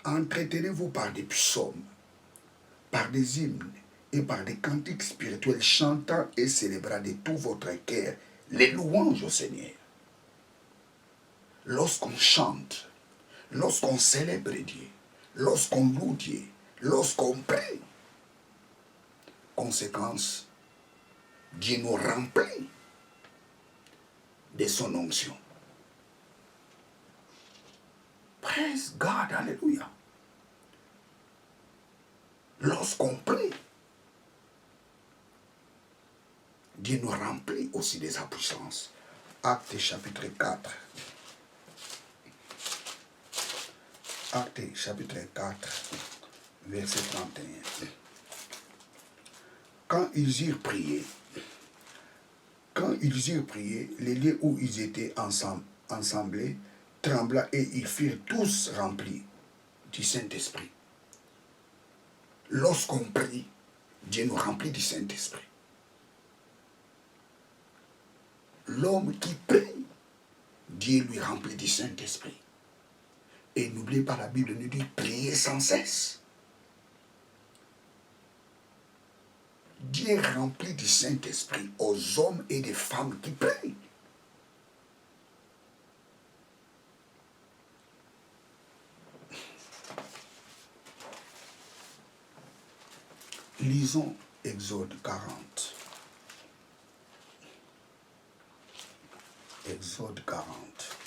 Entretenez-vous par des psaumes, par des hymnes et par des cantiques spirituels, chantant et célébrant de tout votre cœur les louanges au Seigneur. Lorsqu'on chante, lorsqu'on célèbre Dieu, lorsqu'on loue Dieu, lorsqu'on prie, conséquence, Dieu nous remplit de son onction. Praise God, alléluia. Lorsqu'on prie, Dieu nous remplit aussi de sa puissance. Actes chapitre 4. Actes chapitre 4, verset 31. Quand ils eurent prié, les lieux où ils étaient ensemblés trembla et ils furent tous remplis du Saint-Esprit. Lorsqu'on prie, Dieu nous remplit du Saint-Esprit. L'homme qui prie, Dieu lui remplit du Saint-Esprit. Et n'oubliez pas, la Bible nous dit prier sans cesse. Dieu remplit du Saint-Esprit aux hommes et des femmes qui prient. Lisons Exode 40. Exode 40.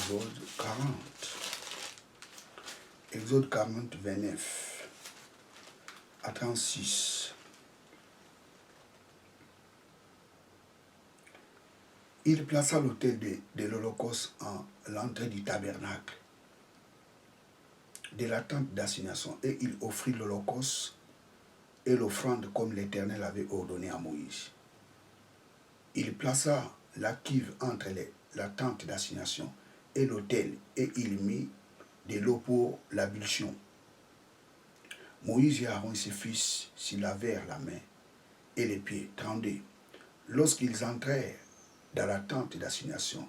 Exode 40. Exode 40, 29 à 36. Il plaça l'autel de l'Holocauste en l'entrée du tabernacle, de la tente d'assignation, et il offrit l'Holocauste et l'offrande comme l'Éternel avait ordonné à Moïse. Il plaça la cuve entre la tente d'assignation et l'autel, et il mit de l'eau pour l'ablution. Moïse et Aaron et ses fils s'y lavèrent la main et les pieds. 32. Lorsqu'ils entrèrent dans la tente d'assignation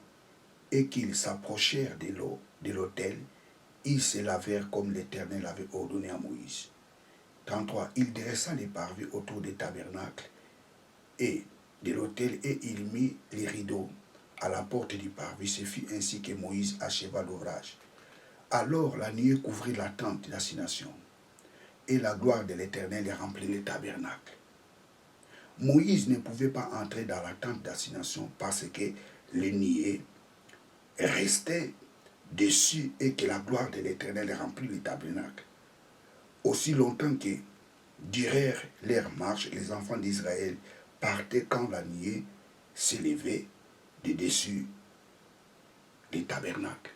et qu'ils s'approchèrent de l'autel, ils se lavèrent comme l'Éternel avait ordonné à Moïse. 33. Il dressa les parvis autour des tabernacles et de l'autel, et il mit les rideaux à la porte du parvis. Ce fut ainsi que Moïse acheva l'ouvrage. Alors la nuée couvrit la tente d'assignation, et la gloire de l'Éternel remplit le tabernacle. Moïse ne pouvait pas entrer dans la tente d'assignation parce que les nuées restaient dessus et que la gloire de l'Éternel remplit le tabernacle. Aussi longtemps que durèrent leur marche, les enfants d'Israël partaient quand la nuée s'élevait de dessus les tabernacles.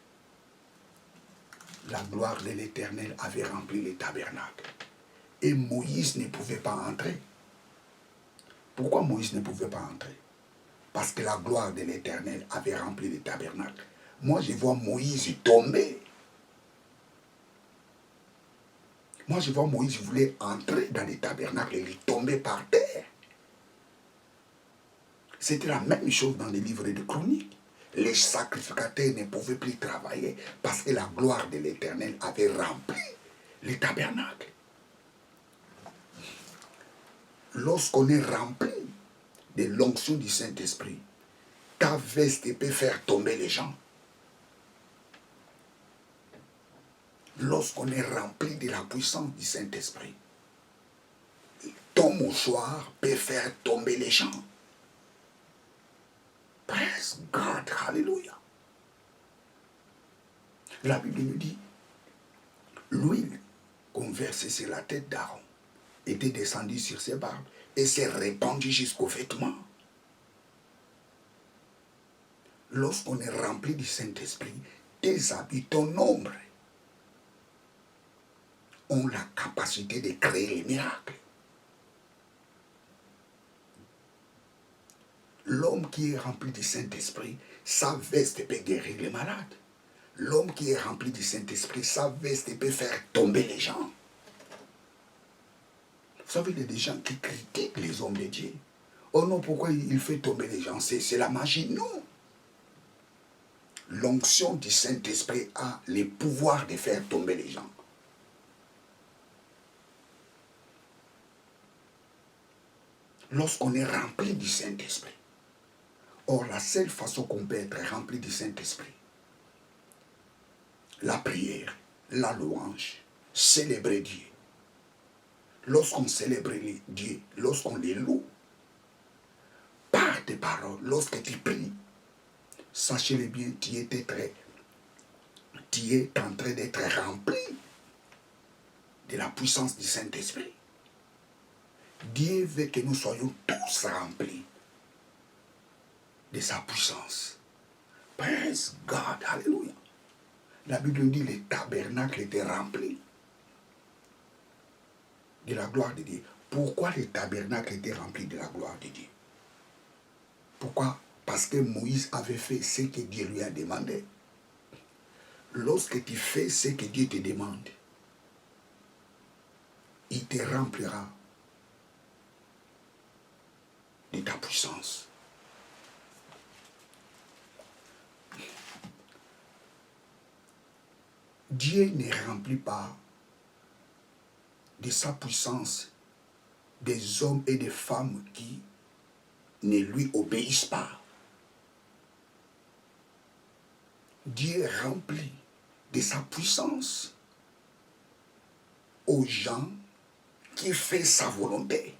La gloire de l'Éternel avait rempli le tabernacle. Et Moïse ne pouvait pas entrer. Pourquoi Moïse ne pouvait pas entrer? Parce que la gloire de l'Éternel avait rempli le tabernacle. Moi, je vois Moïse tomber. Moi, je vois Moïse voulait entrer dans le tabernacle et il tombait par terre. C'était la même chose dans les livres de Chroniques. Les sacrificateurs ne pouvaient plus travailler parce que la gloire de l'Éternel avait rempli le tabernacle. Lorsqu'on est rempli de l'onction du Saint-Esprit, ta veste peut faire tomber les gens. Lorsqu'on est rempli de la puissance du Saint-Esprit, ton mouchoir peut faire tomber les gens. Praise God, hallelujah. La Bible nous dit, l'huile qu'on versait sur la tête d'Aaron était descendue sur ses barbes et s'est répandue jusqu'aux vêtements. Lorsqu'on est rempli du Saint-Esprit, tes habits, ton nombre, ont la capacité de créer les miracles. L'homme qui est rempli du Saint-Esprit, sa veste peut guérir les malades. L'homme qui est rempli du Saint-Esprit, sa veste peut faire tomber les gens. Vous savez, il y a des gens qui critiquent les hommes de Dieu. Oh non, pourquoi il fait tomber les gens? C'est la magie. Non. L'onction du Saint-Esprit a le pouvoir de faire tomber les gens. Lorsqu'on est rempli du Saint-Esprit. Or, la seule façon qu'on peut être rempli du Saint-Esprit, la prière, la louange, célébrer Dieu. Lorsqu'on célèbre Dieu, lorsqu'on les loue, par tes paroles, lorsque tu pries, sachez-le bien, tu es en train d'être rempli de la puissance du Saint-Esprit. Dieu veut que nous soyons tous remplis de sa puissance. Praise God, hallelujah. La Bible dit que le tabernacle était rempli de la gloire de Dieu. Pourquoi le tabernacle était rempli de la gloire de Dieu? Pourquoi? Parce que Moïse avait fait ce que Dieu lui a demandé. Lorsque tu fais ce que Dieu te demande, il te remplira de ta puissance. Dieu ne remplit pas de sa puissance des hommes et des femmes qui ne lui obéissent pas. Dieu remplit de sa puissance aux gens qui font sa volonté.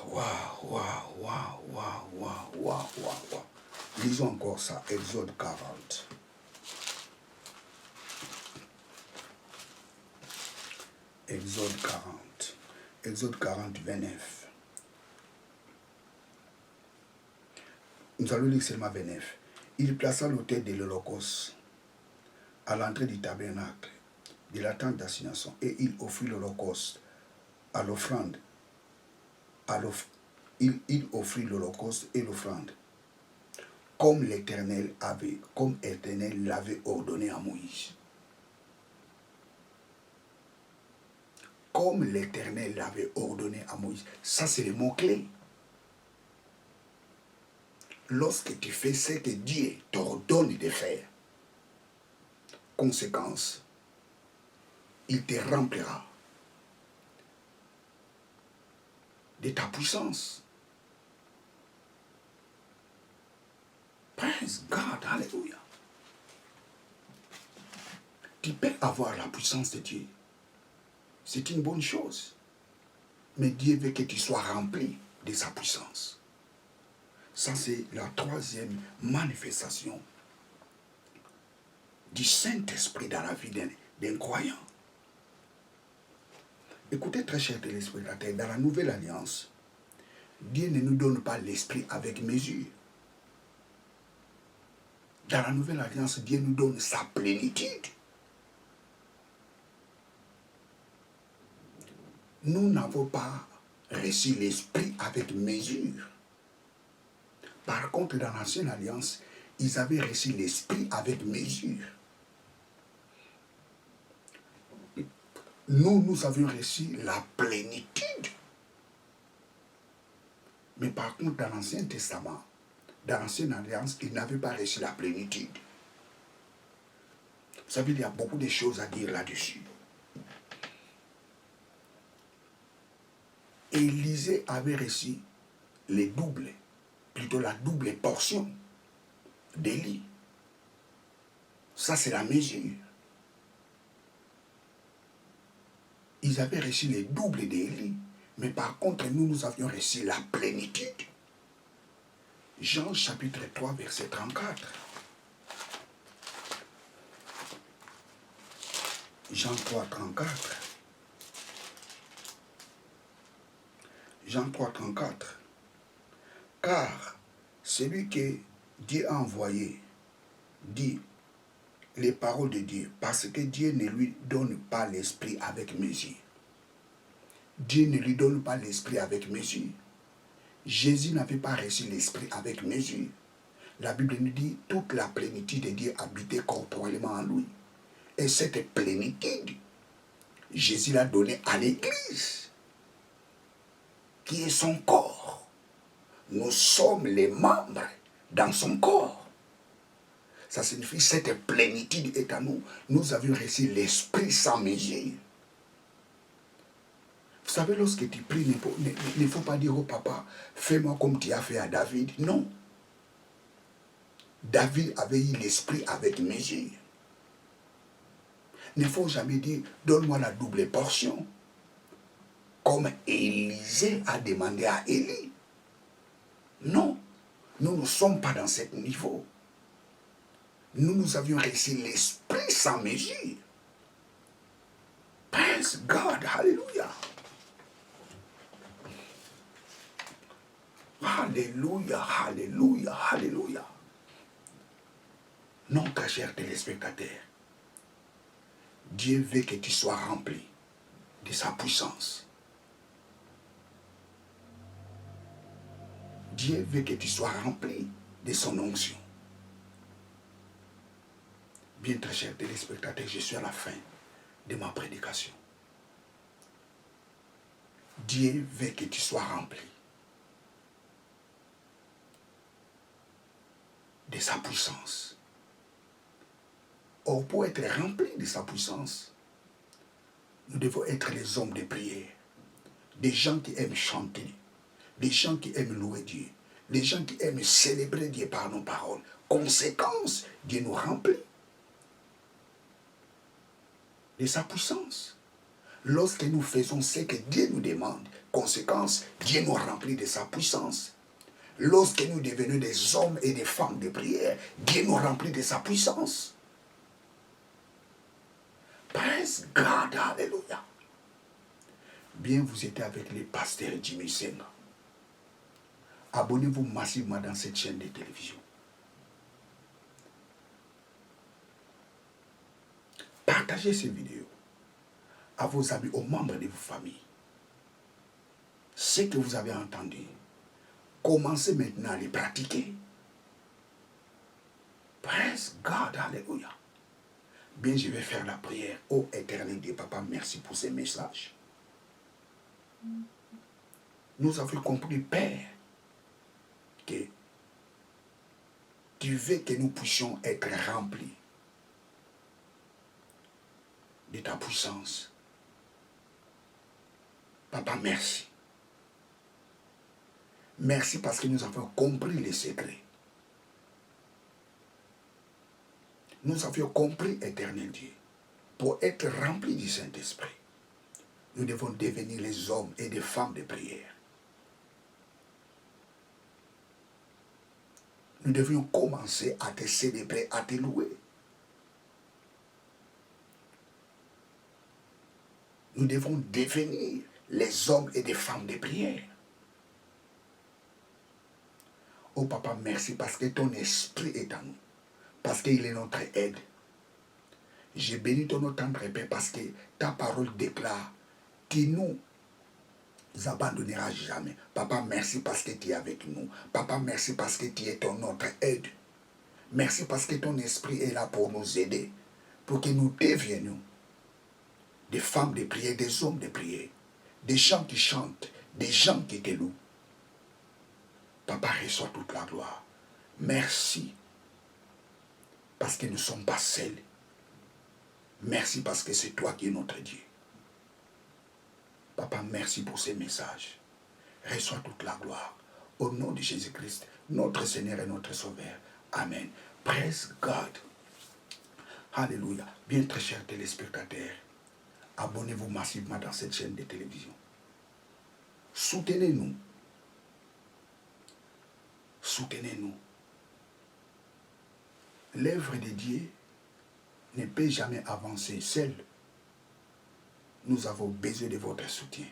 Waouh, waouh, waouh, Lisons encore ça, Exode 40. Exode 40. Exode 40, 29. Nous allons lire seulement 29. Il plaça l'autel de l'Holocauste à l'entrée du tabernacle, de la tente d'assignation, et il offrit l'Holocauste à l'offrande. Il offrit l'Holocauste et l'offrande, comme l'Éternel l'avait ordonné à Moïse. Comme l'Éternel l'avait ordonné à Moïse. Ça, c'est le mot-clé. Lorsque tu fais ce que Dieu t'ordonne de faire, conséquence, il te remplira de ta puissance. Praise God, alléluia. Tu peux avoir la puissance de Dieu. C'est une bonne chose. Mais Dieu veut que tu sois rempli de sa puissance. Ça, c'est la troisième manifestation du Saint-Esprit dans la vie d'un croyant. Écoutez, très chers téléspectateurs, dans la nouvelle alliance, Dieu ne nous donne pas l'esprit avec mesure. Dans la nouvelle alliance, Dieu nous donne sa plénitude. Nous n'avons pas reçu l'esprit avec mesure. Par contre, dans l'ancienne alliance, ils avaient reçu l'esprit avec mesure. Nous avions reçu la plénitude. Mais par contre, dans l'Ancien Testament, dans l'ancienne alliance, ils n'avaient pas reçu la plénitude. Vous savez, il y a beaucoup de choses à dire là-dessus. Élisée avait reçu les doubles, plutôt la double portion d'Élie. Ça, c'est la mesure. Ils avaient reçu les doubles d'Élie, mais par contre, nous avions reçu la plénitude. Jean chapitre 3, verset 34. Jean 3, 34. Jean 3, 34. Car celui que Dieu a envoyé dit les paroles de Dieu, parce que Dieu ne lui donne pas l'esprit avec mesure. Dieu ne lui donne pas l'esprit avec mesure. Jésus n'avait pas reçu l'esprit avec mesure. La Bible nous dit toute la plénitude de Dieu habitait corporellement en lui. Et cette plénitude, Jésus l'a donnée à l'Église, qui est son corps. Nous sommes les membres dans son corps. Ça signifie que cette plénitude est à nous. Nous avions reçu l'esprit sans mesure. Vous savez, lorsque tu pries, il ne faut pas dire au papa, fais-moi comme tu as fait à David. Non. David avait eu l'esprit avec mesure. Il ne faut jamais dire, donne-moi la double portion. Comme Élisée a demandé à Élie. Non, nous ne sommes pas dans ce niveau. Nous avions reçu l'esprit sans mesure. Praise God, hallelujah. Alléluia, alléluia, alléluia. Non, très cher téléspectateur, Dieu veut que tu sois rempli de sa puissance. Dieu veut que tu sois rempli de son onction. Bien, très cher téléspectateur, je suis à la fin de ma prédication. Dieu veut que tu sois rempli de sa puissance. Or, pour être rempli de sa puissance, nous devons être les hommes de prière, des gens qui aiment chanter, des gens qui aiment louer Dieu, des gens qui aiment célébrer Dieu par nos paroles. Conséquence, Dieu nous remplit de sa puissance. Lorsque nous faisons ce que Dieu nous demande, conséquence, Dieu nous remplit de sa puissance. Lorsque nous devenons des hommes et des femmes de prière, Dieu nous remplit de sa puissance. Praise God, alléluia. Bien, vous êtes avec les pasteurs Jimmy Senga. Abonnez-vous massivement dans cette chaîne de télévision. Partagez ces vidéos à vos amis, aux membres de vos familles. Ce que vous avez entendu, commencez maintenant à les pratiquer. Praise God, alléluia. Bien, je vais faire la prière. Ô éternel Dieu, Papa, merci pour ces messages. Nous avons compris, Père, que tu veux que nous puissions être remplis de ta puissance. Papa, merci. Merci parce que nous avons compris les secrets. Nous avions compris, éternel Dieu, pour être remplis du Saint-Esprit, nous devons devenir les hommes et des femmes de prière. Nous devions commencer à te célébrer, à te louer. Nous devons devenir les hommes et des femmes de prière. Oh Papa, merci parce que ton esprit est en nous. Parce qu'il est notre aide. J'ai béni ton nom tendre Père parce que ta parole déclare qu'il nous abandonnera jamais. Papa, merci parce que tu es avec nous. Papa, merci parce que tu es notre aide. Merci parce que ton esprit est là pour nous aider. Pour que nous devenions des femmes de prière, des hommes de prière. Des gens qui chantent, des gens qui te louent. Papa, reçois toute la gloire. Merci. Parce que nous ne sommes pas seuls. Merci parce que c'est toi qui es notre Dieu. Papa, merci pour ces messages. Reçois toute la gloire. Au nom de Jésus-Christ, notre Seigneur et notre Sauveur. Amen. Praise God. Alléluia. Bien, très chers téléspectateurs, abonnez-vous massivement dans cette chaîne de télévision. Soutenez-nous. Soutenez-nous. L'œuvre de Dieu ne peut jamais avancer seule. Nous avons besoin de votre soutien.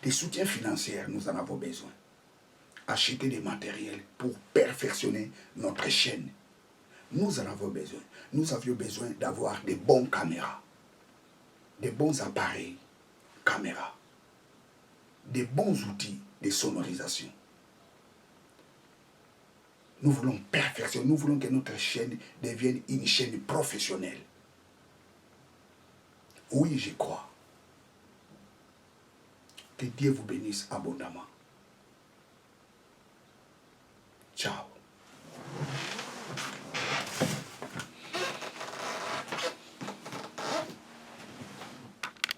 Des soutiens financiers, nous en avons besoin. Acheter des matériels pour perfectionner notre chaîne. Nous en avons besoin. Nous avions besoin d'avoir des bonnes caméras, des bons appareils, caméras, des bons outils de sonorisation. Nous voulons perfectionner, nous voulons que notre chaîne devienne une chaîne professionnelle. Oui, je crois. Que Dieu vous bénisse abondamment. Ciao.